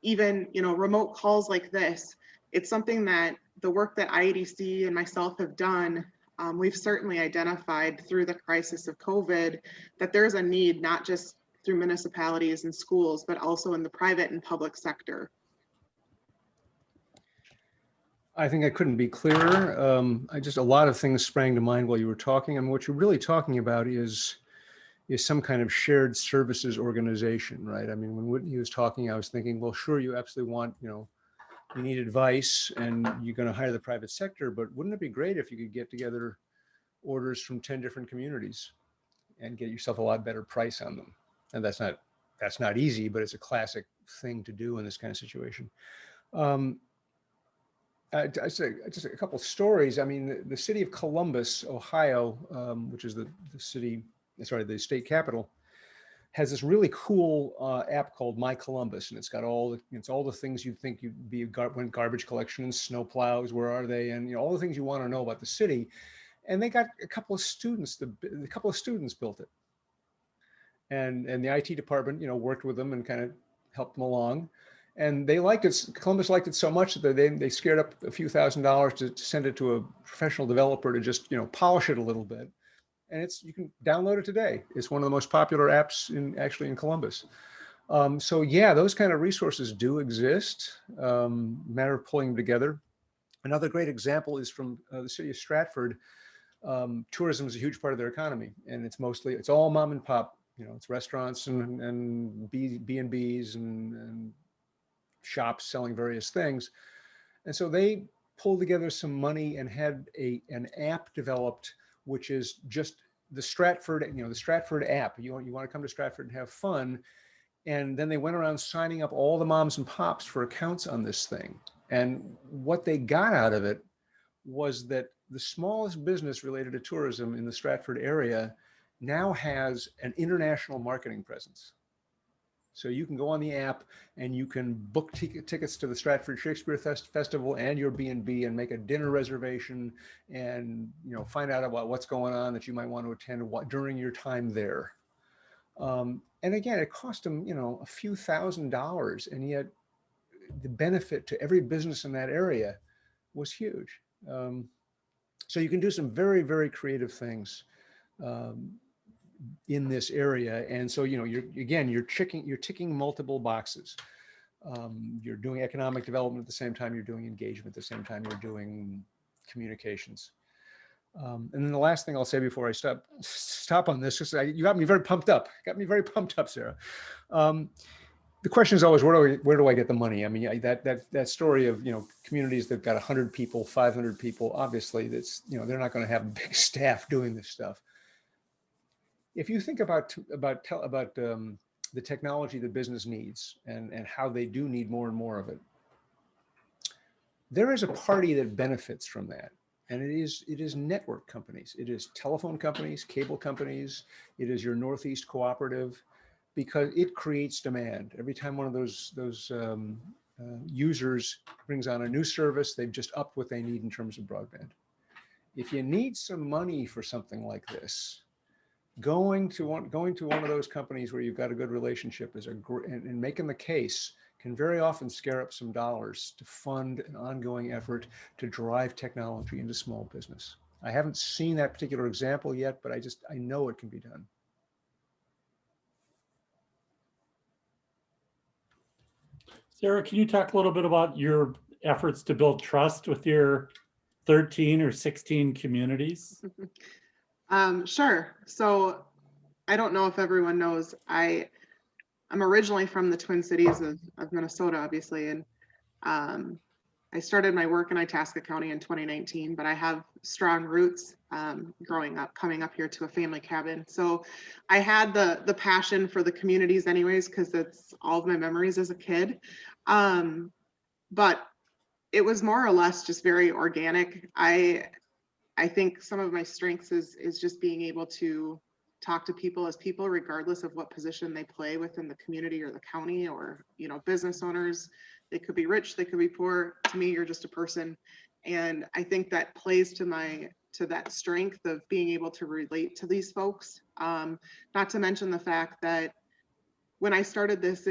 even, you know, remote calls like this. It's something that the work that IEDC and myself have done, we've certainly identified through the crisis of COVID that there's a need, not just through municipalities and schools, but also in the private and public sector. I think I couldn't be clearer. A lot of things sprang to mind while you were talking. I mean, what you're really talking about is some kind of shared services organization, right? I mean, when Whitney was talking, I was thinking, well, sure, you absolutely want, you know, you need advice and you're going to hire the private sector, but wouldn't it be great if you could get together orders from 10 different communities and get yourself a lot better price on them? And that's not easy, but it's a classic thing to do in this kind of situation. Just a couple of stories. I mean, the city of Columbus, Ohio, which is the state capital, has this really cool app called My Columbus, and it's all the things you'd think you'd be when garbage collection and snow plows, where are they, and you know, all the things you want to know about the city. And they got a couple of students built it, and the IT department, you know, worked with them and kind of helped them along. And they liked it. Columbus liked it so much that they scared up a few $1,000s to send it to a professional developer to just, you know, polish it a little bit. And you can download it today. It's one of the most popular apps in Columbus. So yeah, those kind of resources do exist. Matter of pulling them together. Another great example is from the city of Stratford. Tourism is a huge part of their economy, and it's all mom and pop. You know, it's restaurants and B&Bs and shops selling various things. And so they pulled together some money and had an app developed, which is just the Stratford app. You want to come to Stratford and have fun. And then they went around signing up all the moms and pops for accounts on this thing. And what they got out of it was that the smallest business related to tourism in the Stratford area now has an international marketing presence. So you can go on the app and you can book tickets to the Stratford Shakespeare Festival and your B&B and make a dinner reservation, and you know, find out about what's going on that you might want to attend during your time there. And again, it cost them, you know, a few $1,000s, and yet the benefit to every business in that area was huge. So you can do some very, very creative things in this area. And so, you know, you're ticking multiple boxes. You're doing economic development at the same time you're doing engagement, at the same time you're doing communications. And then the last thing I'll say before I stop on this, is you got me very pumped up. Sarah. The question is always, where do I get the money? I mean, that story of, you know, communities that got 100 people, 500 people, obviously that's, you know, they're not going to have a big staff doing this stuff. If you think about the technology that business needs and how they do need more and more of it, there is a party that benefits from that. And it is network companies. It is telephone companies, cable companies. It is your Northeast cooperative, because it creates demand. Every time one of those users brings on a new service, they've just upped what they need in terms of broadband. If you need some money for something like this, going to one of those companies where you've got a good relationship and making the case can very often scare up some dollars to fund an ongoing effort to drive technology into small business. I haven't seen that particular example yet, but I know it can be done. Sarah, can you talk a little bit about your efforts to build trust with your 13 or 16 communities? Sure. So I don't know if everyone knows, I'm originally from the Twin Cities of Minnesota, obviously, and I started my work in Itasca County in 2019, but I have strong roots growing up, coming up here to a family cabin. So I had the passion for the communities anyways, because that's all of my memories as a kid. But it was more or less just very organic. I I think some of my strengths is just being able to talk to people as people, regardless of what position they play within the community or the county, or, you know, business owners. They could be rich, they could be poor. To me, you're just a person. And I think that plays to that strength of being able to relate to these folks. Not to mention the fact that when I started this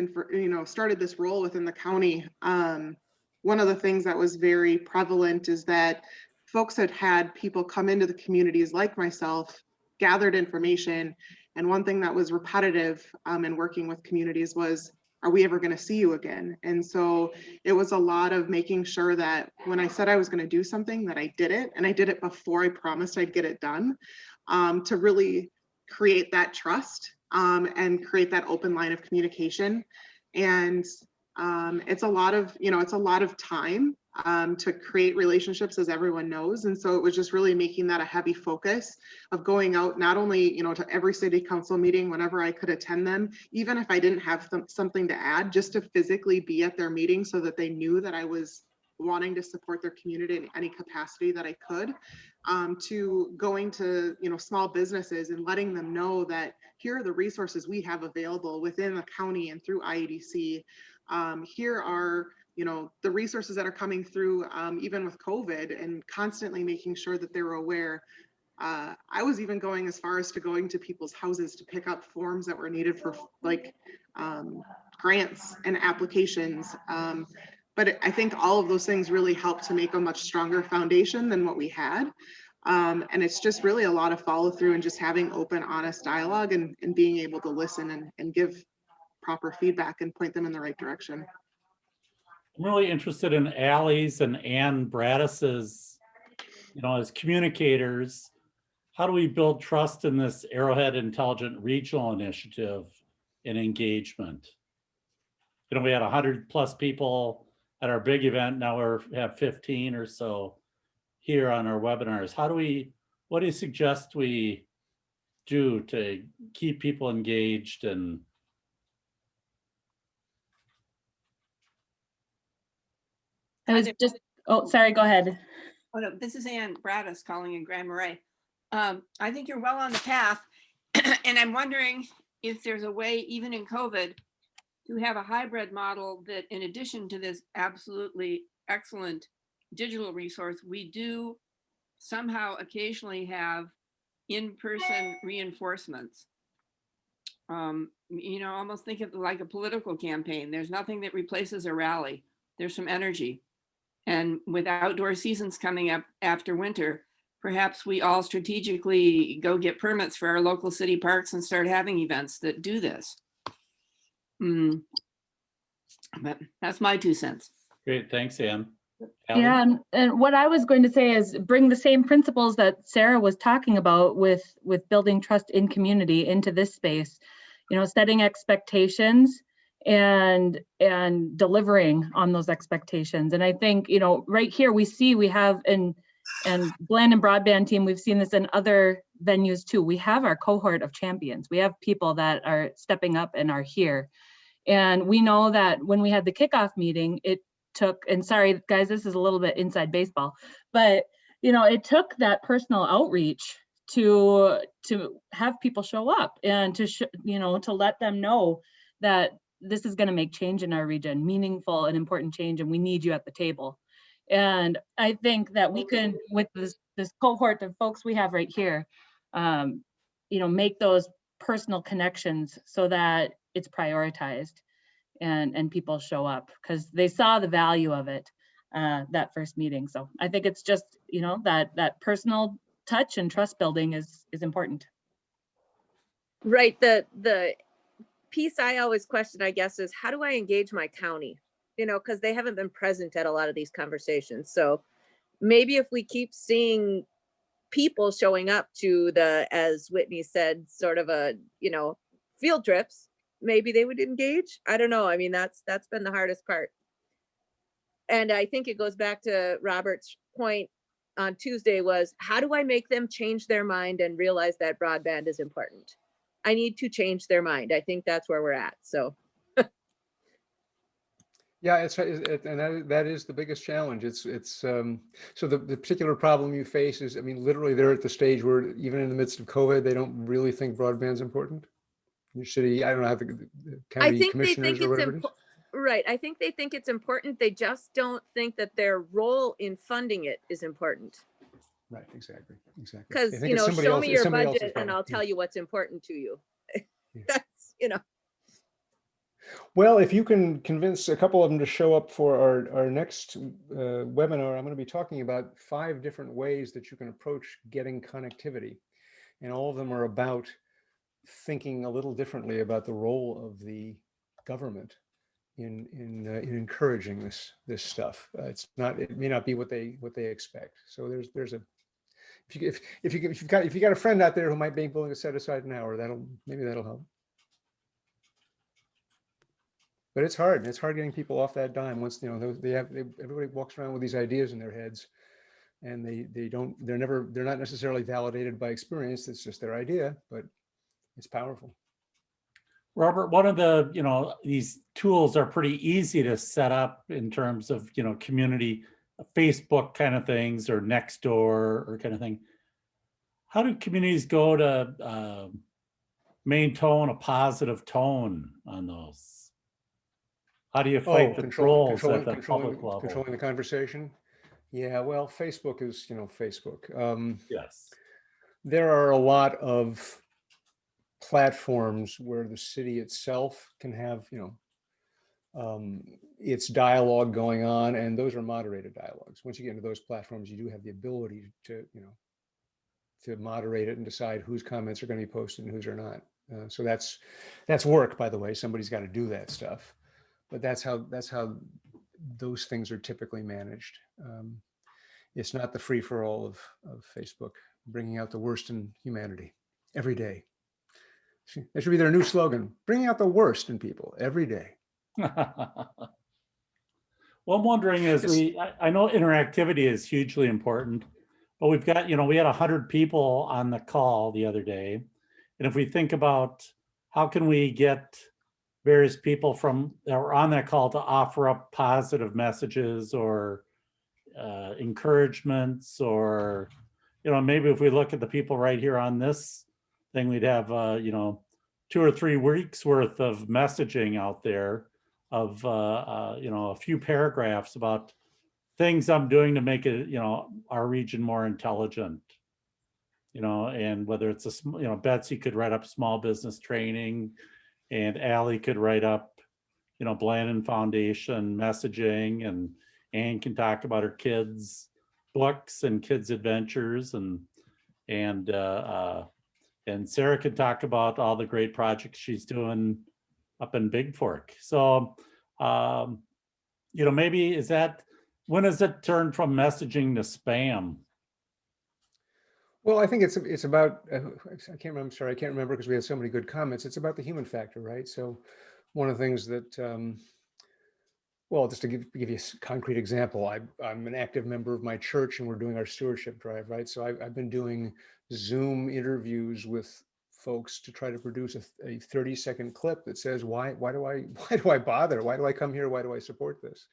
started this role within the county, one of the things that was very prevalent is that folks had people come into the communities like myself, gathered information, and one thing that was repetitive in working with communities was, are we ever going to see you again? And so it was a lot of making sure that when I said I was going to do something, that I did it, and I did it before I promised I'd get it done, to really create that trust and create that open line of communication. And it's a lot of time to create relationships, as everyone knows. And so it was just really making that a heavy focus of going out, not only, to every city council meeting whenever I could attend them, even if I didn't have something to add, just to physically be at their meeting so that they knew that I was wanting to support their community in any capacity that I could, to going to, small businesses and letting them know that here are the resources we have available within the county and through IEDC. Here are, the resources that are coming through, even with COVID, and constantly making sure that they were aware. I was even going as far as to going to people's houses to pick up forms that were needed for grants and applications. But I think all of those things really helped to make a much stronger foundation than what we had. And it's just really a lot of follow through and just having open, honest dialogue and being able to listen and give proper feedback and point them in the right direction. I'm really interested in Allie's and Ann Bradis's, as communicators. How do we build trust in this Arrowhead Intelligent Regional Initiative and engagement? We had 100+ people at our big event. Now we have 15 or so here on our webinars. What do you suggest we do to keep people engaged? And I was just, oh, sorry, go ahead. Oh, no, this is Ann Bradis calling in Grand Marais. I think you're well on the path. And I'm wondering if there's a way, even in COVID, to have a hybrid model that, in addition to this absolutely excellent digital resource, we do somehow occasionally have in-person reinforcements. Almost think of it like a political campaign. There's nothing that replaces a rally. There's some energy. And with outdoor seasons coming up after winter, perhaps we all strategically go get permits for our local city parks and start having events that do this. But that's my 2 cents. great, thanks, Ann. Allie? Yeah, and what I was going to say is bring the same principles that Sarah was talking about with building trust in community into this space, setting expectations and delivering on those expectations. And I think, right here we have, and Blandon Broadband team, we've seen this in other venues too. We have our cohort of champions. We have people that are stepping up and are here. And we know that when we had the kickoff meeting, it took, and sorry guys, this is a little bit inside baseball, but it took that personal outreach to have people show up and to let them know that this is going to make change in our region, meaningful and important change, and we need you at the table. And I think that we can, with this cohort of folks we have right here, make those personal connections so that it's prioritized and people show up because they saw the value of it that first meeting. So I think it's just, that personal touch and trust building is important. Right. The piece I always question, I guess, is how do I engage my county? Because they haven't been present at a lot of these conversations. So maybe if we keep seeing people showing up to the, as Whitney said, sort of a, field trips, maybe they would engage. I don't know. I mean, that's been the hardest part. And I think it goes back to Robert's point on Tuesday was, how do I make them change their mind and realize that broadband is important? I need to change their mind. I think that's where we're at. So. Yeah, and that is the biggest challenge. So the particular problem you face is, I mean, literally they're at the stage where even in the midst of COVID, they don't really think broadband's important. Your city, I don't know how the I county think they commissioners think or it's whatever it is. important. Right. I think they think it's important. They just don't think that their role in funding it is important. Right, exactly. They Because, think it's somebody show else, me it's your somebody else's budget and problem. I'll tell you what's important to you. Yeah. That's. Well, if you can convince a couple of them to show up for our next webinar, I'm going to be talking about 5 different ways that you can approach getting connectivity. And all of them are about thinking a little differently about the role of the government in encouraging this stuff. It may not be what they expect. So there's a, if you've got a friend out there who might be willing to set aside an hour, maybe that'll help. But it's hard. It's hard getting people off that dime once, everybody walks around with these ideas in their heads, and they're not necessarily validated by experience. It's just their idea, but it's powerful. Robert, one of the, these tools are pretty easy to set up in terms of, community Facebook kind of things or Nextdoor or kind of thing. How do communities go to maintain a positive tone on those? How do you fight the trolls at the public level? Controlling the conversation. Yeah, well, Facebook is, Facebook. Yes. There are a lot of platforms where the city itself can have, its dialogue going on, and those are moderated dialogues. Once you get into those platforms, you do have the ability to, to moderate it and decide whose comments are going to be posted and whose are not. So that's work, by the way. Somebody's got to do that stuff. But that's how those things are typically managed. It's not the free for all of Facebook, bringing out the worst in humanity every day. That should be their new slogan: bringing out the worst in people every day. Well, I'm wondering I know interactivity is hugely important, but we've got, we had 100 people on the call the other day. And if we think about how can we get various people that were on that call to offer up positive messages or encouragements, or, maybe if we look at the people right here on this thing, we'd have, 2 or 3 weeks worth of messaging out there of, a few paragraphs about things I'm doing to make it, our region more intelligent, and whether it's Betsy could write up small business training, and Allie could write up, Blandon Foundation messaging, and Ann can talk about her kids' books and kids' adventures, and Sarah could talk about all the great projects she's doing up in Big Fork. So, maybe when does it turn from messaging to spam? Well, I think it's about, I can't remember, I'm sorry, I can't remember because we had so many good comments. It's about the human factor, right? So one of the things that, well, just to give you a concrete example, I'm an active member of my church, and we're doing our stewardship drive, right? So I've been doing Zoom interviews with folks to try to produce a 30-second clip that says, why do I bother? Why do I come here? Why do I support this?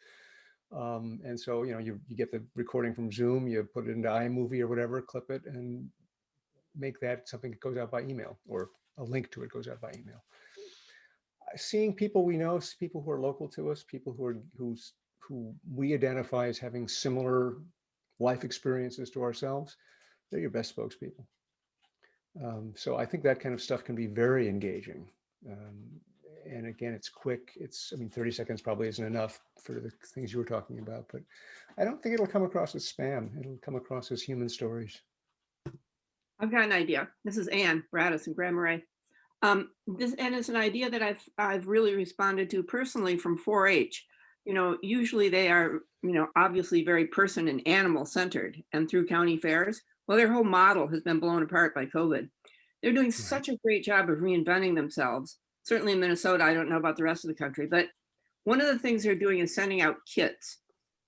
And so, you get the recording from Zoom, you put it into iMovie or whatever, clip it, and make that something that goes out by email, or a link to it goes out by email. Seeing people we know, people who are local to us, people who we identify as having similar life experiences to ourselves, they're your best spokespeople. So I think that kind of stuff can be very engaging. And again, it's quick. 30 seconds probably isn't enough for the things you were talking about, but I don't think it'll come across as spam. It'll come across as human stories. I've got an idea. This is Ann Bradis in Grand Marais. And it's an idea that I've really responded to personally from 4-H. Usually they are, obviously very person and animal centered, and through county fairs, well, their whole model has been blown apart by COVID. They're doing such a great job of reinventing themselves. Certainly in Minnesota, I don't know about the rest of the country, but one of the things they're doing is sending out kits.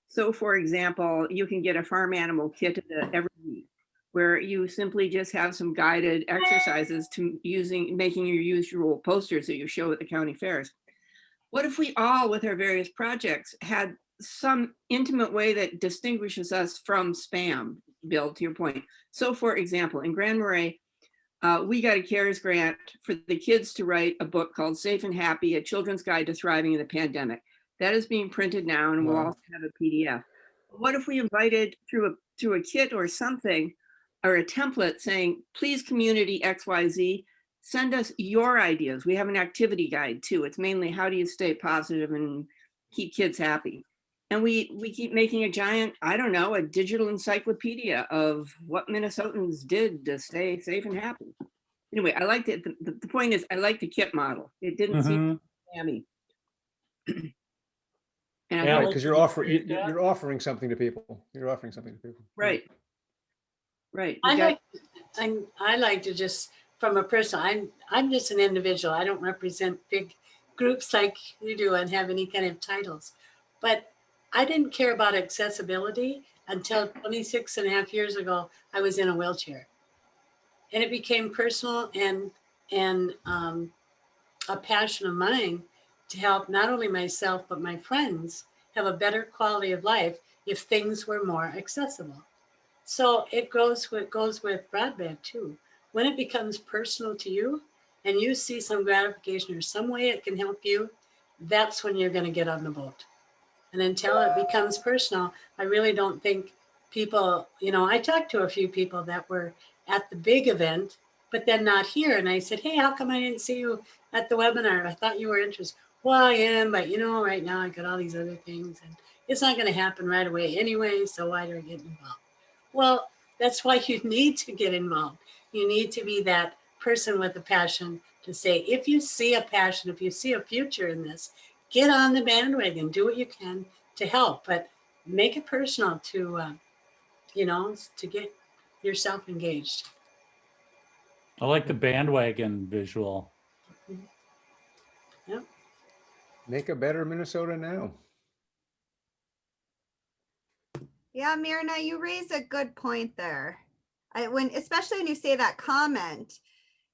So for example, you can get a farm animal kit every week, where you simply just have some guided exercises to making your usual posters that you show at the county fairs. What if we all, with our various projects, had some intimate way that distinguishes us from spam, Bill, to your point? So for example, in Grand Marais, we got a CARES grant for the kids to write a book called Safe and Happy, A Children's Guide to Thriving in the Pandemic. That is being printed now and we'll Wow. also have a PDF. What if we invited through a kit or something, or a template saying, please community XYZ, send us your ideas. We have an activity guide too. It's mainly how do you stay positive and keep kids happy. And we keep making a giant, I don't know, a digital encyclopedia of what Minnesotans did to stay safe and happy. Anyway, I liked it. The point is, I like the kit model. It didn't seem spammy. And I Yeah, thought, Because you're offering something to people. You're offering something to people. right. I like to just, from a person, I'm just an individual. I don't represent big groups like you do and have any kind of titles. But I didn't care about accessibility until 26 and a half years ago. I was in a wheelchair. And it became personal and a passion of mine to help not only myself, but my friends have a better quality of life if things were more accessible. So it goes with broadband too. When it becomes personal to you and you see some gratification or some way it can help you, that's when you're going to get on the boat. And until it becomes personal, I really don't think people, I talked to a few people that were at the big event, but then not here. And I said, hey, how come I didn't see you at the webinar? I thought you were interested. Well, I am, but right now I got all these other things and it's not going to happen right away anyway. So why do I get involved? Well, that's why you need to get involved. You need to be that person with a passion to say, if you see a passion, if you see a future in this, get on the bandwagon, do what you can to help, but make it personal to get yourself engaged. I like the bandwagon visual. Yep. Make a better Minnesota now. Yeah, Myrna, you raise a good point there. Especially when you say that comment,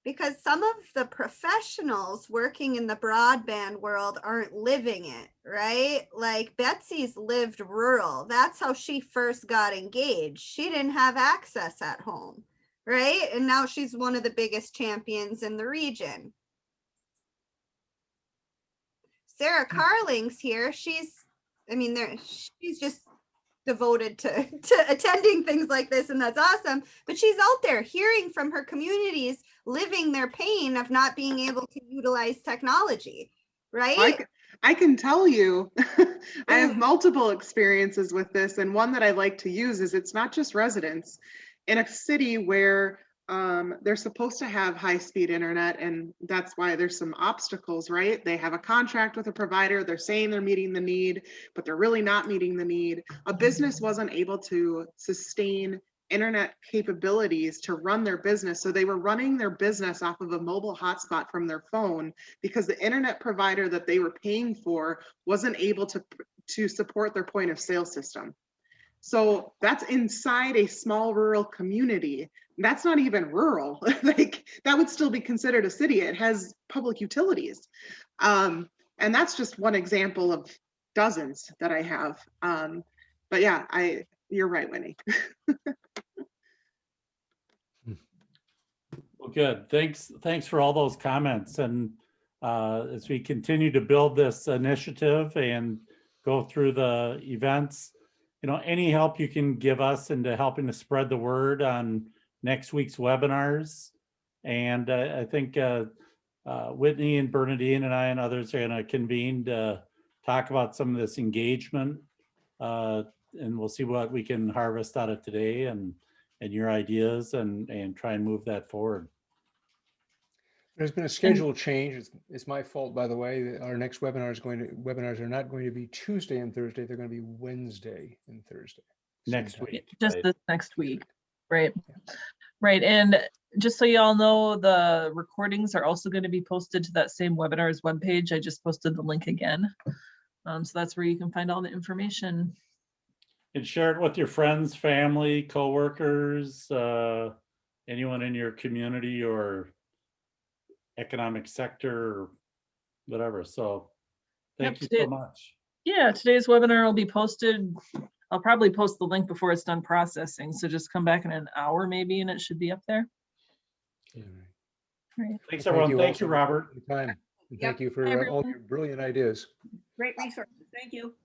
because some of the professionals working in the broadband world aren't living it, right? Like Betsy's lived rural. That's how she first got engaged. She didn't have access at home, right? And now she's one of the biggest champions in the region. Sarah Carling's here. She's just devoted to attending things like this, and that's awesome. But she's out there hearing from her communities, living their pain of not being able to utilize technology, right? I can tell you, I have multiple experiences with this, and one that I like to use is it's not just residents. In a city where they're supposed to have high-speed internet, and that's why there's some obstacles, right? They have a contract with a provider, they're saying they're meeting the need, but they're really not meeting the need. A business wasn't able to sustain internet capabilities to run their business, so they were running their business off of a mobile hotspot from their phone because the internet provider that they were paying for wasn't able to support their point of sale system. So that's inside a small rural community. That's not even rural. Like that would still be considered a city. It has public utilities. And that's just one example of dozens that I have. But yeah, you're right, Winnie. Well, good. Thanks for all those comments. And as we continue to build this initiative and go through the events, any help you can give us into helping to spread the word on next week's webinars. And I think Whitney and Bernadine and I and others are going to convene to talk about some of this engagement. And we'll see what we can harvest out of today and your ideas and try and move that forward. There's been a schedule change. It's my fault, by the way. Our next webinars are not going to be Tuesday and Thursday. They're going to be Wednesday and Thursday. Next week. Just right? this next week, right? Right, and just so you all know, the recordings are also going to be posted to that same webinar's webpage. I just posted the link again. So that's where you can find all the information. And share it with your friends, family, coworkers, anyone in your community or economic sector or whatever. So Thank you today- so much. Yeah, today's webinar will be posted. I'll probably post the link before it's done processing. So just come back in an hour maybe and it should be up there. All right. Right. Thanks, Well, everyone. all Thank so you, much Robert. for the time. And Yep. thank you Hi, for all everyone. your brilliant ideas. Great resources. Thank you.